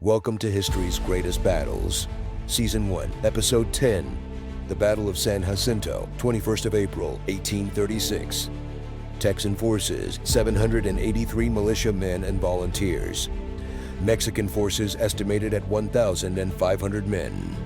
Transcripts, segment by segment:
Welcome to History's Greatest Battles, Season 1, Episode 10, The Battle of San Jacinto, 21st of April, 1836. Texan forces, 783 militia men and volunteers. Mexican forces estimated at 1,500 men.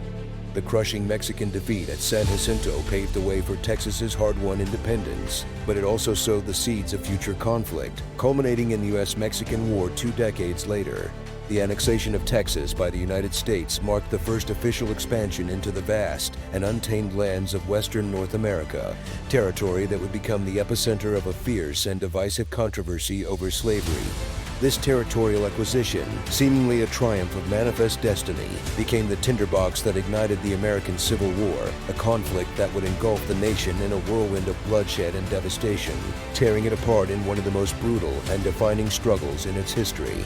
The crushing Mexican defeat at San Jacinto paved the way for Texas's hard-won independence, but it also sowed the seeds of future conflict, culminating in the U.S.-Mexican War 2 decades later. The annexation of Texas by the United States marked the first official expansion into the vast and untamed lands of western North America, territory that would become the epicenter of a fierce and divisive controversy over slavery. This territorial acquisition, seemingly a triumph of manifest destiny, became the tinderbox that ignited the American Civil War, a conflict that would engulf the nation in a whirlwind of bloodshed and devastation, tearing it apart in one of the most brutal and defining struggles in its history.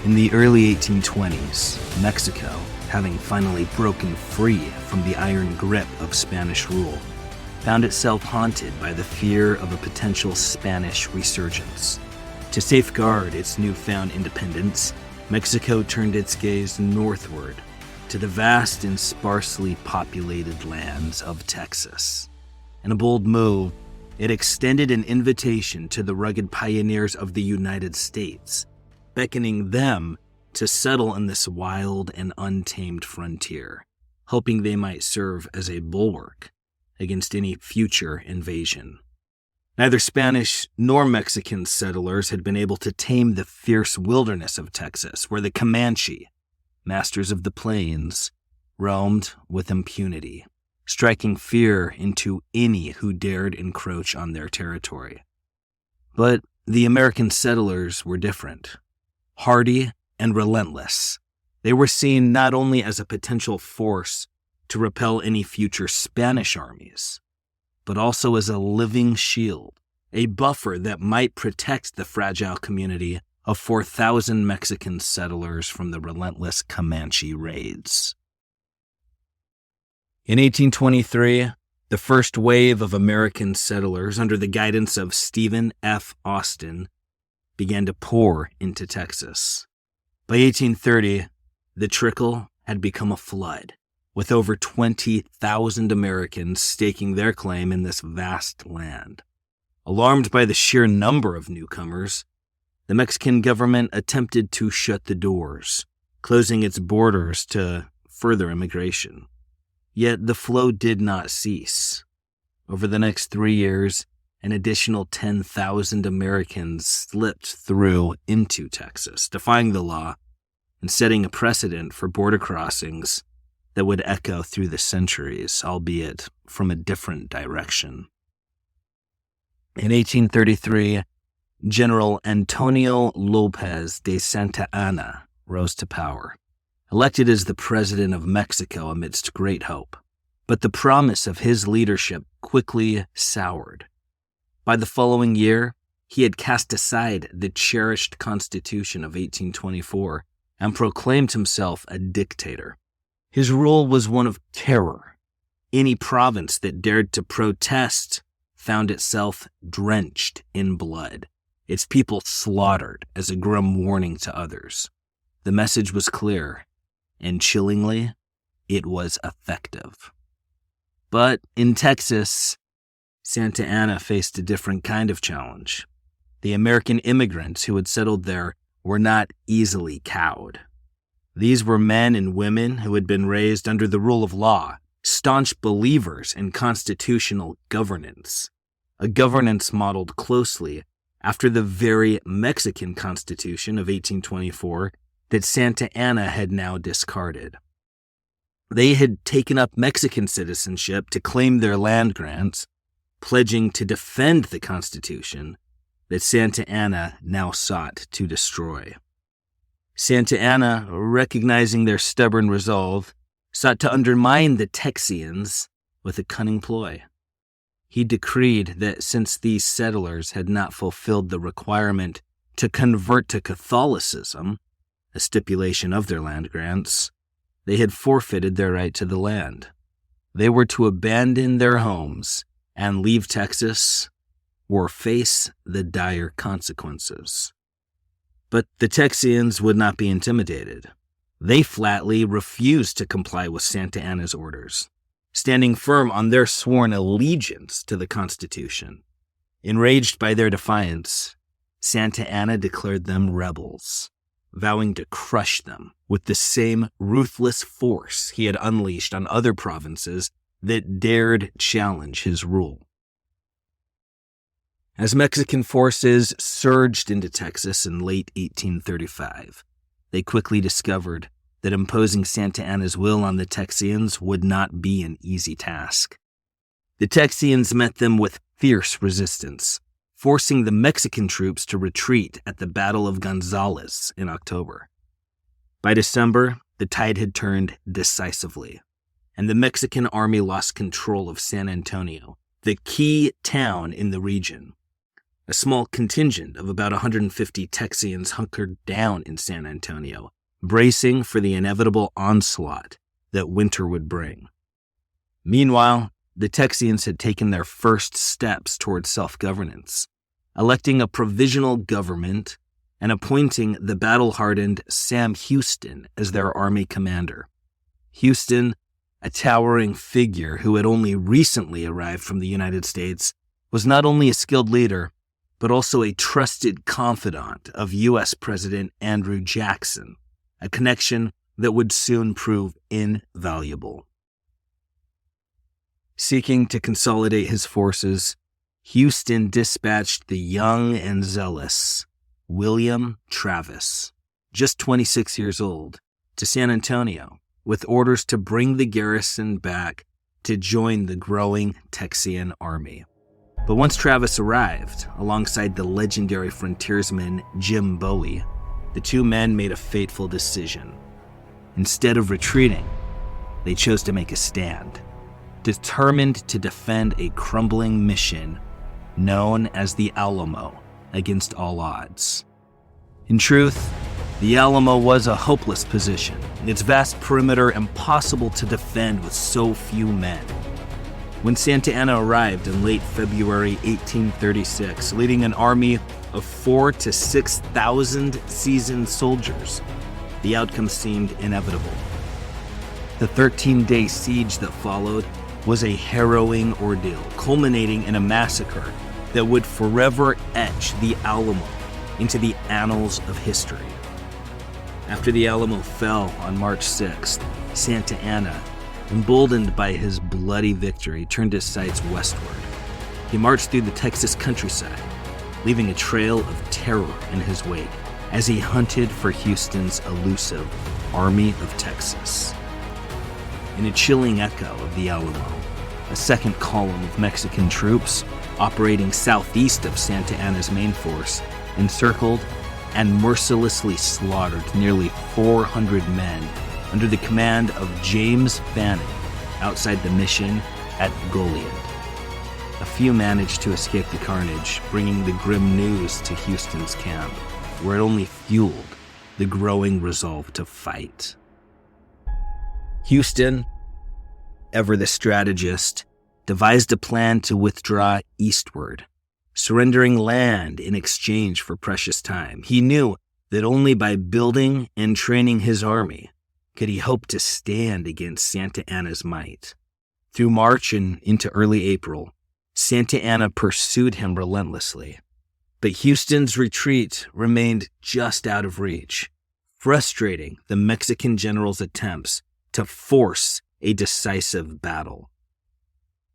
In the early 1820s, Mexico, having finally broken free from the iron grip of Spanish rule, found itself haunted by the fear of a potential Spanish resurgence. To safeguard its newfound independence, Mexico turned its gaze northward to the vast and sparsely populated lands of Texas. In a bold move, it extended an invitation to the rugged pioneers of the United States, beckoning them to settle in this wild and untamed frontier, hoping they might serve as a bulwark against any future invasion. Neither Spanish nor Mexican settlers had been able to tame the fierce wilderness of Texas, where the Comanche, masters of the plains, roamed with impunity, striking fear into any who dared encroach on their territory. But the American settlers were different. Hardy and relentless, they were seen not only as a potential force to repel any future Spanish armies, but also as a living shield, a buffer that might protect the fragile community of 4,000 Mexican settlers from the relentless Comanche raids. In 1823, the first wave of American settlers under the guidance of Stephen F. Austin began to pour into Texas. By 1830, the trickle had become a flood, with over 20,000 Americans staking their claim in this vast land. Alarmed by the sheer number of newcomers, the Mexican government attempted to shut the doors, closing its borders to further immigration. Yet the flow did not cease. Over the next 3 years, an additional 10,000 Americans slipped through into Texas, defying the law and setting a precedent for border crossings that would echo through the centuries, albeit from a different direction. In 1833, General Antonio Lopez de Santa Anna rose to power, elected as the president of Mexico amidst great hope. But the promise of his leadership quickly soured. By the following year, he had cast aside the cherished Constitution of 1824 and proclaimed himself a dictator. His rule was one of terror. Any province that dared to protest found itself drenched in blood, its people slaughtered as a grim warning to others. The message was clear, and chillingly, it was effective. But in Texas, Santa Anna faced a different kind of challenge. The American immigrants who had settled there were not easily cowed. These were men and women who had been raised under the rule of law, staunch believers in constitutional governance, a governance modeled closely after the very Mexican Constitution of 1824 that Santa Anna had now discarded. They had taken up Mexican citizenship to claim their land grants, pledging to defend the Constitution that Santa Anna now sought to destroy. Santa Anna, recognizing their stubborn resolve, sought to undermine the Texians with a cunning ploy. He decreed that since these settlers had not fulfilled the requirement to convert to Catholicism, a stipulation of their land grants, they had forfeited their right to the land. They were to abandon their homes and leave Texas or face the dire consequences. But the Texians would not be intimidated. They flatly refused to comply with Santa Anna's orders, standing firm on their sworn allegiance to the Constitution. Enraged by their defiance, Santa Anna declared them rebels, vowing to crush them with the same ruthless force he had unleashed on other provinces that dared challenge his rule. As Mexican forces surged into Texas in late 1835, they quickly discovered that imposing Santa Anna's will on the Texians would not be an easy task. The Texians met them with fierce resistance, forcing the Mexican troops to retreat at the Battle of Gonzales in October. By December, the tide had turned decisively, and the Mexican army lost control of San Antonio, the key town in the region. A small contingent of about 150 Texians hunkered down in San Antonio, bracing for the inevitable onslaught that winter would bring. Meanwhile, the Texians had taken their first steps towards self-governance, electing a provisional government and appointing the battle-hardened Sam Houston as their army commander. Houston, a towering figure who had only recently arrived from the United States, was not only a skilled leader, but also a trusted confidant of U.S. President Andrew Jackson, a connection that would soon prove invaluable. Seeking to consolidate his forces, Houston dispatched the young and zealous William Travis, just 26 years old, to San Antonio with orders to bring the garrison back to join the growing Texian army. But once Travis arrived, alongside the legendary frontiersman Jim Bowie, the two men made a fateful decision. Instead of retreating, they chose to make a stand, determined to defend a crumbling mission known as the Alamo against all odds. In truth, the Alamo was a hopeless position, its vast perimeter impossible to defend with so few men. When Santa Anna arrived in late February 1836, leading an army of 4,000 to 6,000 seasoned soldiers, the outcome seemed inevitable. The 13-day siege that followed was a harrowing ordeal, culminating in a massacre that would forever etch the Alamo into the annals of history. After the Alamo fell on March 6th, Santa Anna, emboldened by his bloody victory, turned his sights westward. He marched through the Texas countryside, leaving a trail of terror in his wake as he hunted for Houston's elusive Army of Texas. In a chilling echo of the Alamo, a second column of Mexican troops, operating southeast of Santa Anna's main force, encircled and mercilessly slaughtered nearly 400 men under the command of James Fanning outside the mission at Goliad. A few managed to escape the carnage, bringing the grim news to Houston's camp, where it only fueled the growing resolve to fight. Houston, ever the strategist, devised a plan to withdraw eastward, surrendering land in exchange for precious time. He knew that only by building and training his army could he hope to stand against Santa Anna's might. Through March and into early April, Santa Anna pursued him relentlessly. But Houston's retreat remained just out of reach, frustrating the Mexican general's attempts to force a decisive battle.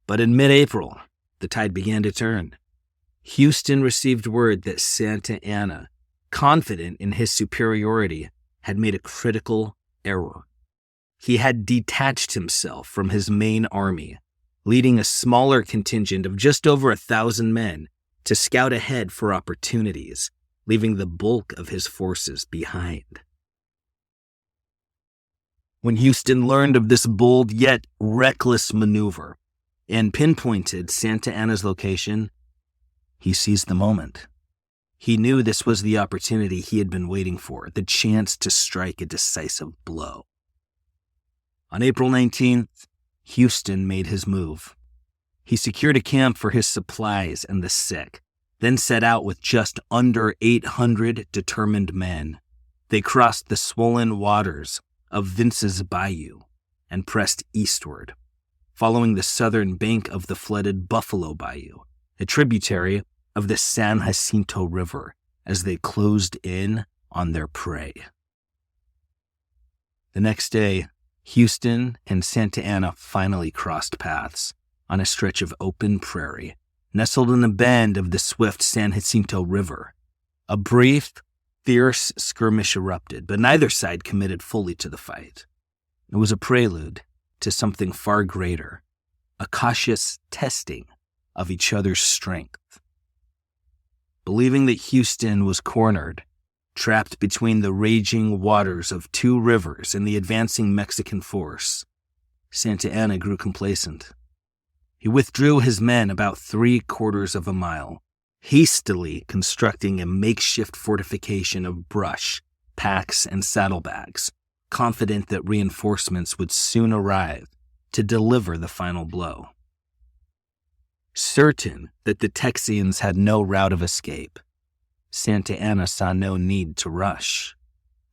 But in mid-April, the tide began to turn. Houston received word that Santa Anna, confident in his superiority, had made a critical error. He had detached himself from his main army, leading a smaller contingent of just over 1,000 men to scout ahead for opportunities, leaving the bulk of his forces behind. When Houston learned of this bold yet reckless maneuver and pinpointed Santa Anna's location, he seized the moment. He knew this was the opportunity he had been waiting for, the chance to strike a decisive blow. On April 19th, Houston made his move. He secured a camp for his supplies and the sick, then set out with just under 800 determined men. They crossed the swollen waters of Vince's Bayou and pressed eastward, following the southern bank of the flooded Buffalo Bayou, a tributary of the San Jacinto River, as they closed in on their prey. The next day, Houston and Santa Anna finally crossed paths on a stretch of open prairie, nestled in a bend of the swift San Jacinto River. A brief, fierce skirmish erupted, but neither side committed fully to the fight. It was a prelude to something far greater, a cautious testing of each other's strength. Believing that Houston was cornered, trapped between the raging waters of two rivers and the advancing Mexican force, Santa Anna grew complacent. He withdrew his men about 3/4 of a mile, hastily constructing a makeshift fortification of brush, packs, and saddlebags, confident that reinforcements would soon arrive to deliver the final blow. Certain that the Texians had no route of escape, Santa Anna saw no need to rush.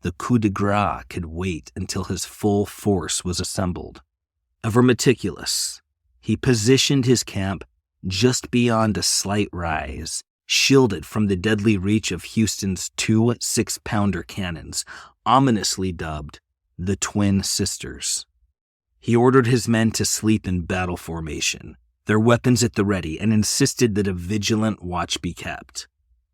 The coup de grace could wait until his full force was assembled. Ever meticulous, he positioned his camp just beyond a slight rise, shielded from the deadly reach of Houston's 2 6-pounder cannons, ominously dubbed the Twin Sisters. He ordered his men to sleep in battle formation, their weapons at the ready, and insisted that a vigilant watch be kept.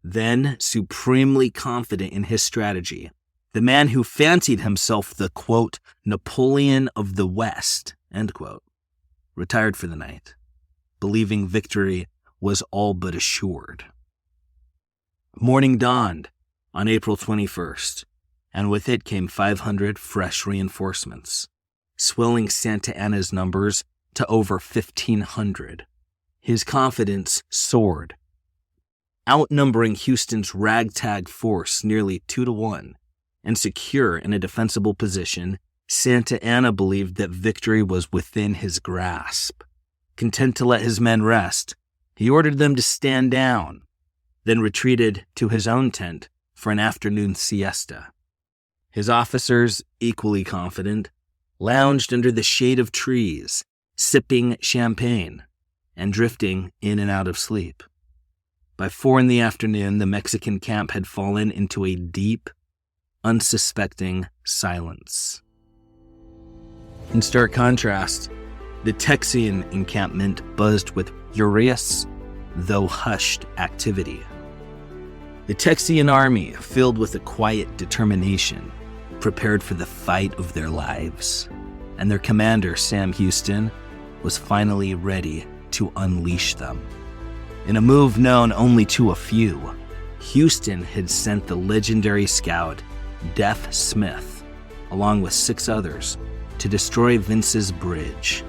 Then, supremely confident in his strategy, the man who fancied himself the, quote, Napoleon of the West, end quote, retired for the night, believing victory was all but assured. Morning dawned on April 21st, and with it came 500 fresh reinforcements, swelling Santa Anna's numbers to over 1,500. His confidence soared, outnumbering Houston's ragtag force nearly 2-1, and secure in a defensible position, Santa Anna believed that victory was within his grasp. Content to let his men rest, he ordered them to stand down, then retreated to his own tent for an afternoon siesta. His officers, equally confident, lounged under the shade of trees, sipping champagne and drifting in and out of sleep. By 4 p.m, the Mexican camp had fallen into a deep, unsuspecting silence. In stark contrast, the Texian encampment buzzed with furious, though hushed, activity. The Texian army, filled with a quiet determination, prepared for the fight of their lives, and their commander, Sam Houston, was finally ready to unleash them. In a move known only to a few, Houston had sent the legendary scout, Deaf Smith, along with 6 others, to destroy Vince's Bridge,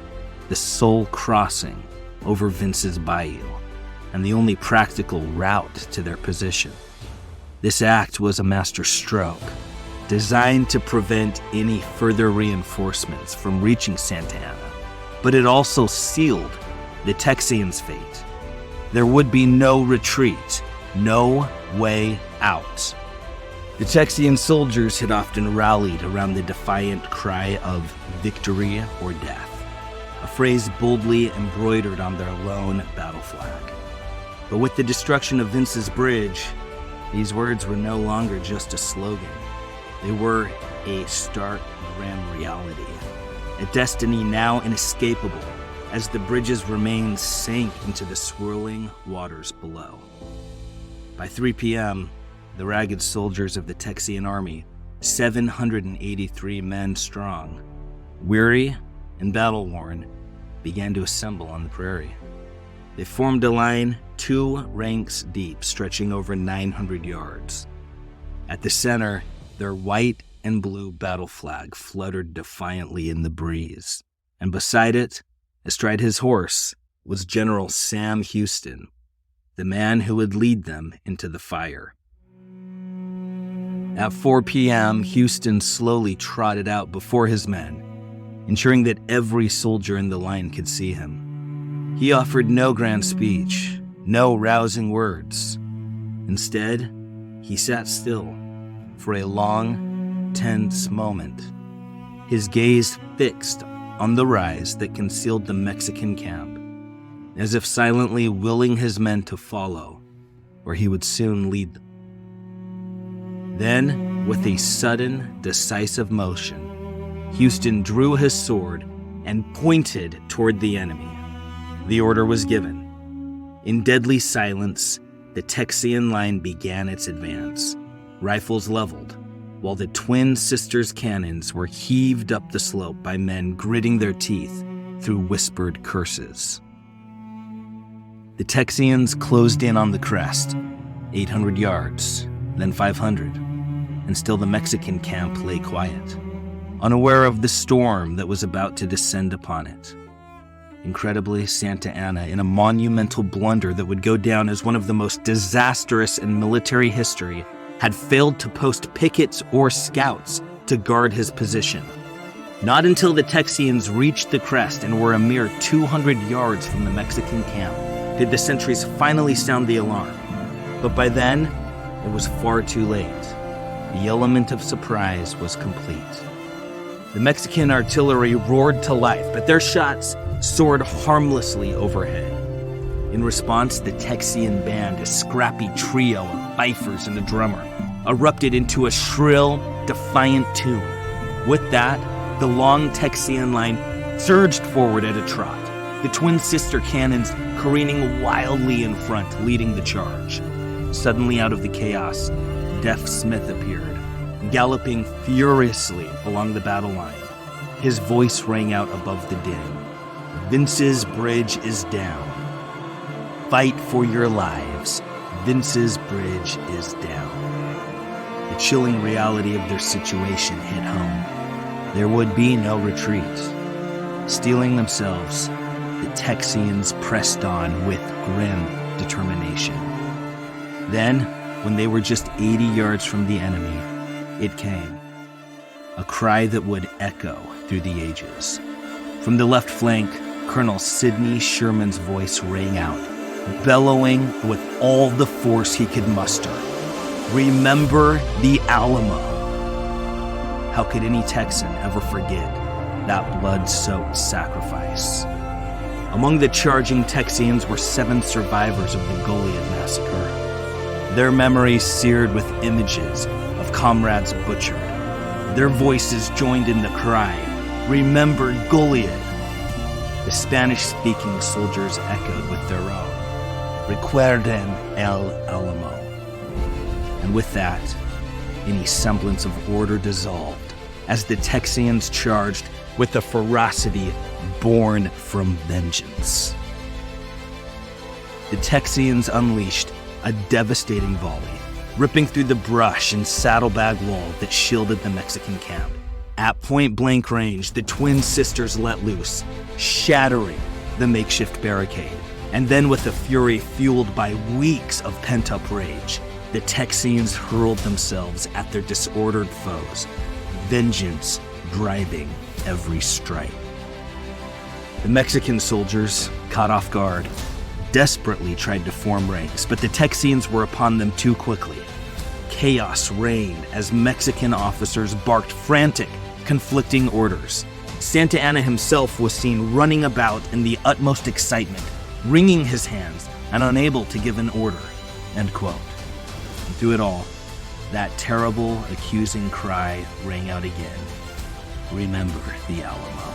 the sole crossing over Vince's Bayou, and the only practical route to their position. This act was a masterstroke, designed to prevent any further reinforcements from reaching Santa Anna, but it also sealed the Texians' fate. There would be no retreat, no way out. The Texian soldiers had often rallied around the defiant cry of victory or death, a phrase boldly embroidered on their lone battle flag. But with the destruction of Vince's Bridge, these words were no longer just a slogan. They were a stark, grim reality, a destiny now inescapable as the bridge's remains sank into the swirling waters below. By 3 p.m., the ragged soldiers of the Texian army, 783 men strong, weary and battle-worn, began to assemble on the prairie. They formed a line 2 ranks deep, stretching over 900 yards. At the center, their white and blue battle flag fluttered defiantly in the breeze, and beside it, astride his horse, was General Sam Houston, the man who would lead them into the fire. At 4 p.m., Houston slowly trotted out before his men, ensuring that every soldier in the line could see him. He offered no grand speech, no rousing words. Instead, he sat still for a long, tense moment, his gaze fixed on the rise that concealed the Mexican camp, as if silently willing his men to follow, where he would soon lead them. Then, with a sudden, decisive motion, Houston drew his sword and pointed toward the enemy. The order was given. In deadly silence, the Texian line began its advance, rifles leveled, while the twin sisters' cannons were heaved up the slope by men gritting their teeth through whispered curses. The Texians closed in on the crest, 800 yards, then 500, and still the Mexican camp lay quiet, unaware of the storm that was about to descend upon it. Incredibly, Santa Anna, in a monumental blunder that would go down as one of the most disastrous in military history, had failed to post pickets or scouts to guard his position. Not until the Texians reached the crest and were a mere 200 yards from the Mexican camp did the sentries finally sound the alarm. But by then, it was far too late. The element of surprise was complete. The Mexican artillery roared to life, but their shots soared harmlessly overhead. In response, the Texian band, a scrappy trio of fifers and a drummer, erupted into a shrill, defiant tune. With that, the long Texian line surged forward at a trot, the twin sister cannons careening wildly in front, leading the charge. Suddenly, out of the chaos, Deaf Smith appeared, galloping furiously along the battle line. His voice rang out above the din. "Vince's bridge is down. Fight for your lives. Vince's bridge is down." The chilling reality of their situation hit home. There would be no retreat. Steeling themselves, the Texians pressed on with grim determination. Then, when they were just 80 yards from the enemy, it came. A cry that would echo through the ages. From the left flank, Colonel Sidney Sherman's voice rang out, bellowing with all the force he could muster. "Remember the Alamo!" How could any Texan ever forget that blood-soaked sacrifice? Among the charging Texians were 7 survivors of the Goliad massacre. Their memories seared with images of comrades butchered. Their voices joined in the cry, "Remember Goliad!" The Spanish-speaking soldiers echoed with their own, "Recuerden el Alamo." And with that, any semblance of order dissolved as the Texians charged with a ferocity born from vengeance. The Texians unleashed a devastating volley, ripping through the brush and saddlebag wall that shielded the Mexican camp. At point-blank range, the twin sisters let loose, shattering the makeshift barricade. And then, with a fury fueled by weeks of pent-up rage, the Texians hurled themselves at their disordered foes, vengeance driving every strike. The Mexican soldiers, caught off guard, desperately tried to form ranks, but the Texians were upon them too quickly. Chaos reigned as Mexican officers barked frantic, conflicting orders. Santa Anna himself was seen running about in the utmost excitement, wringing his hands and unable to give an order, end quote. And through it all, that terrible, accusing cry rang out again. "Remember the Alamo."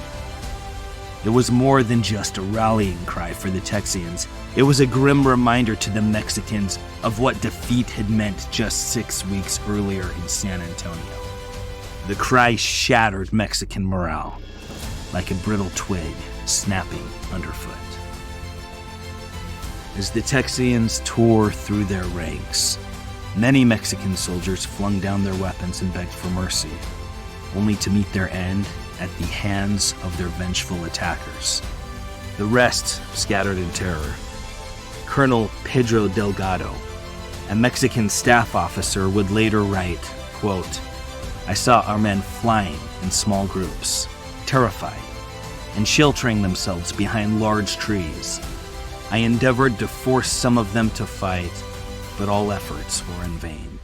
It was more than just a rallying cry for the Texians. It was a grim reminder to the Mexicans of what defeat had meant just 6 weeks earlier in San Antonio. The cry shattered Mexican morale, like a brittle twig snapping underfoot. As the Texians tore through their ranks, many Mexican soldiers flung down their weapons and begged for mercy, only to meet their end at the hands of their vengeful attackers. The rest scattered in terror. Colonel Pedro Delgado, a Mexican staff officer, would later write, quote, "I saw our men flying in small groups, terrified, and sheltering themselves behind large trees. I endeavored to force some of them to fight, but all efforts were in vain."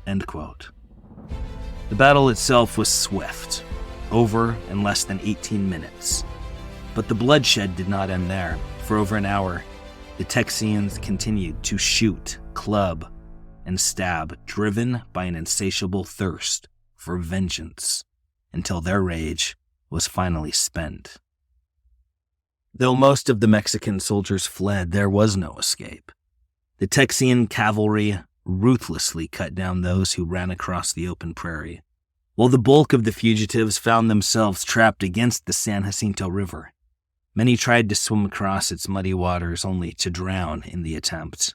End quote. The battle itself was swift. over in less than 18 minutes. But the bloodshed did not end there. For over an hour, the Texians continued to shoot, club, and stab, driven by an insatiable thirst for vengeance, until their rage was finally spent. Though most of the Mexican soldiers fled, there was no escape. The Texian cavalry ruthlessly cut down those who ran across the open prairie, while the bulk of the fugitives found themselves trapped against the San Jacinto River. Many tried to swim across its muddy waters only to drown in the attempt.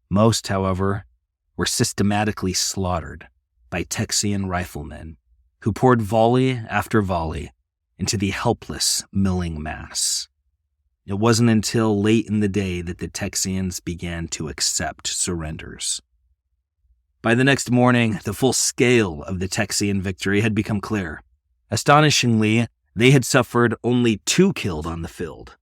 Most, however, were systematically slaughtered by Texian riflemen who poured volley after volley into the helpless milling mass. It wasn't until late in the day that the Texians began to accept surrenders. By the next morning, the full scale of the Texian victory had become clear. Astonishingly, they had suffered only 2 killed on the field,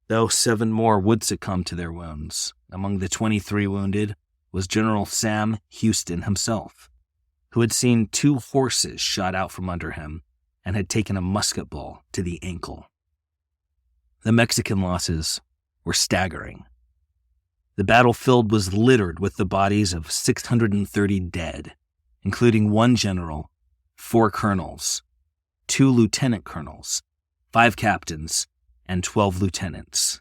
though 7 more would succumb to their wounds. Among the 23 wounded was General Sam Houston himself, who had seen 2 horses shot out from under him and had taken a musket ball to the ankle. The Mexican losses were staggering. The battlefield was littered with the bodies of 630 dead, including 1 general, 4 colonels, 2 lieutenant colonels, 5 captains, and 12 lieutenants.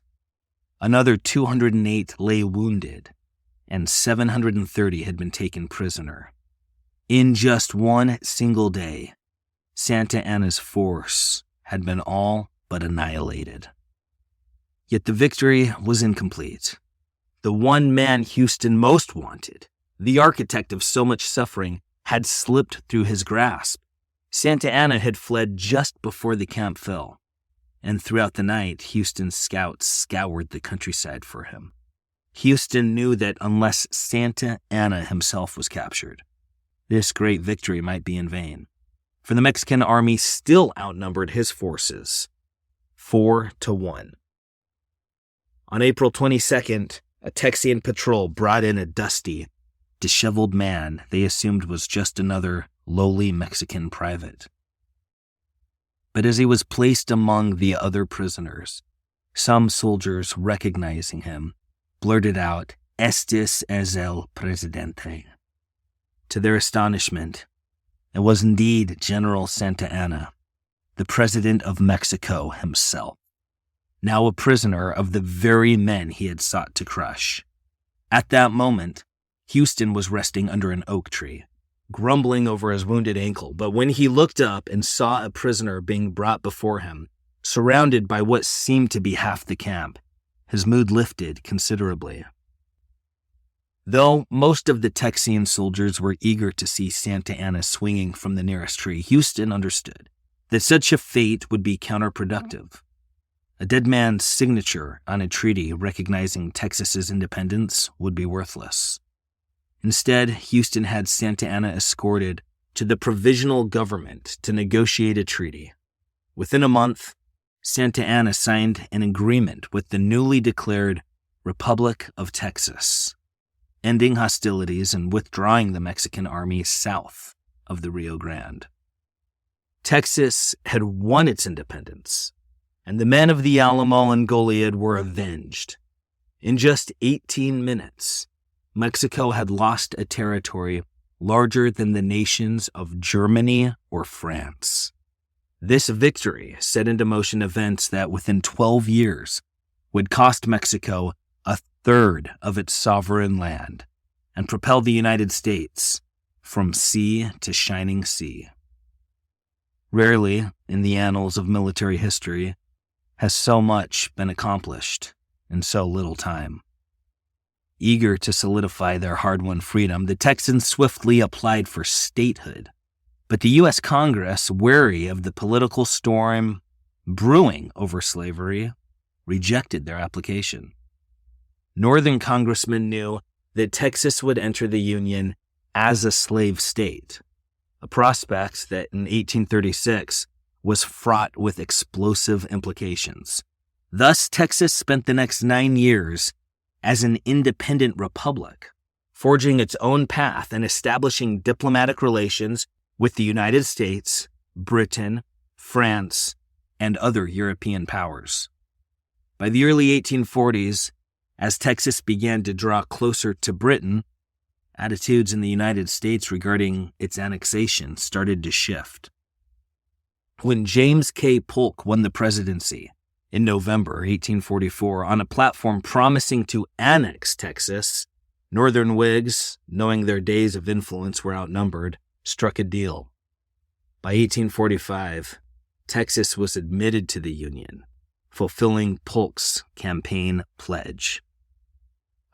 Another 208 lay wounded, and 730 had been taken prisoner. In just one single day, Santa Anna's force had been all but annihilated. Yet the victory was incomplete. The one man Houston most wanted, the architect of so much suffering, had slipped through his grasp. Santa Anna had fled just before the camp fell, and throughout the night, Houston's scouts scoured the countryside for him. Houston knew that unless Santa Anna himself was captured, this great victory might be in vain, for the Mexican army still outnumbered his forces, 4-1. On April 22nd, a Texian patrol brought in a dusty, disheveled man they assumed was just another lowly Mexican private. But as he was placed among the other prisoners, some soldiers, recognizing him, blurted out, "Estes es el presidente." To their astonishment, it was indeed General Santa Anna, the president of Mexico himself, now a prisoner of the very men he had sought to crush. At that moment, Houston was resting under an oak tree, grumbling over his wounded ankle, but when he looked up and saw a prisoner being brought before him, surrounded by what seemed to be half the camp, his mood lifted considerably. Though most of the Texian soldiers were eager to see Santa Anna swinging from the nearest tree, Houston understood that such a fate would be counterproductive. A dead man's signature on a treaty recognizing Texas's independence would be worthless. Instead, Houston had Santa Anna escorted to the provisional government to negotiate a treaty. Within a month, Santa Anna signed an agreement with the newly declared Republic of Texas, ending hostilities and withdrawing the Mexican army south of the Rio Grande. Texas had won its independence, and the men of the Alamo and Goliad were avenged. In just 18 minutes, Mexico had lost a territory larger than the nations of Germany or France. This victory set into motion events that within 12 years would cost Mexico a third of its sovereign land and propel the United States from sea to shining sea. Rarely in the annals of military history has so much been accomplished in so little time. Eager to solidify their hard-won freedom, the Texans swiftly applied for statehood. But the U.S. Congress, wary of the political storm brewing over slavery, rejected their application. Northern congressmen knew that Texas would enter the Union as a slave state, a prospect that in 1836 was fraught with explosive implications. Thus, Texas spent the next 9 years as an independent republic, forging its own path and establishing diplomatic relations with the United States, Britain, France, and other European powers. By the early 1840s, as Texas began to draw closer to Britain, attitudes in the United States regarding its annexation started to shift. When James K. Polk won the presidency in November 1844 on a platform promising to annex Texas, Northern Whigs, knowing their days of influence were outnumbered, struck a deal. By 1845, Texas was admitted to the Union, fulfilling Polk's campaign pledge.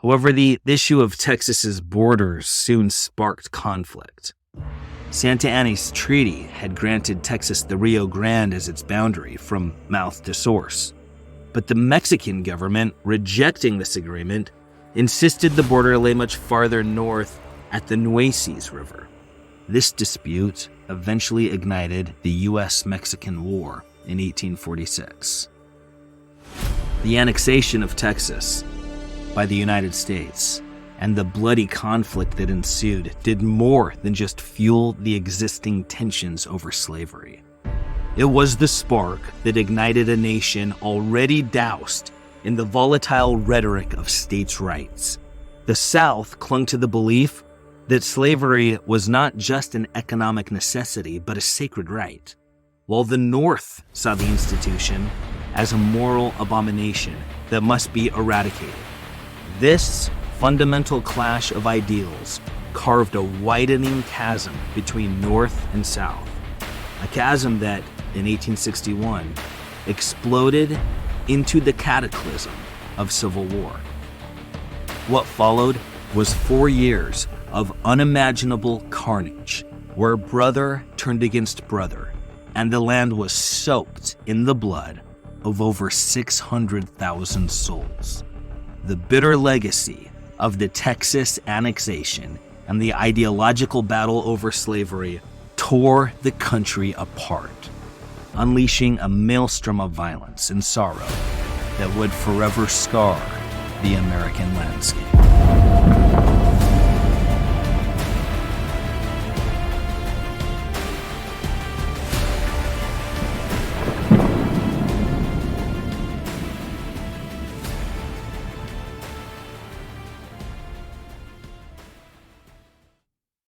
However, the issue of Texas's borders soon sparked conflict. Santa Anna's Treaty had granted Texas the Rio Grande as its boundary from mouth to source. But the Mexican government, rejecting this agreement, insisted the border lay much farther north at the Nueces River. This dispute eventually ignited the U.S.-Mexican War in 1846. The annexation of Texas by the United States and the bloody conflict that ensued did more than just fuel the existing tensions over slavery. It was the spark that ignited a nation already doused in the volatile rhetoric of states' rights. The South clung to the belief that slavery was not just an economic necessity, but a sacred right, while the North saw the institution as a moral abomination that must be eradicated. This fundamental clash of ideals carved a widening chasm between North and South, a chasm that, in 1861, exploded into the cataclysm of civil war. What followed was 4 years of unimaginable carnage, where brother turned against brother, and the land was soaked in the blood of over 600,000 souls. The bitter legacy of the Texas annexation and the ideological battle over slavery tore the country apart, unleashing a maelstrom of violence and sorrow that would forever scar the American landscape.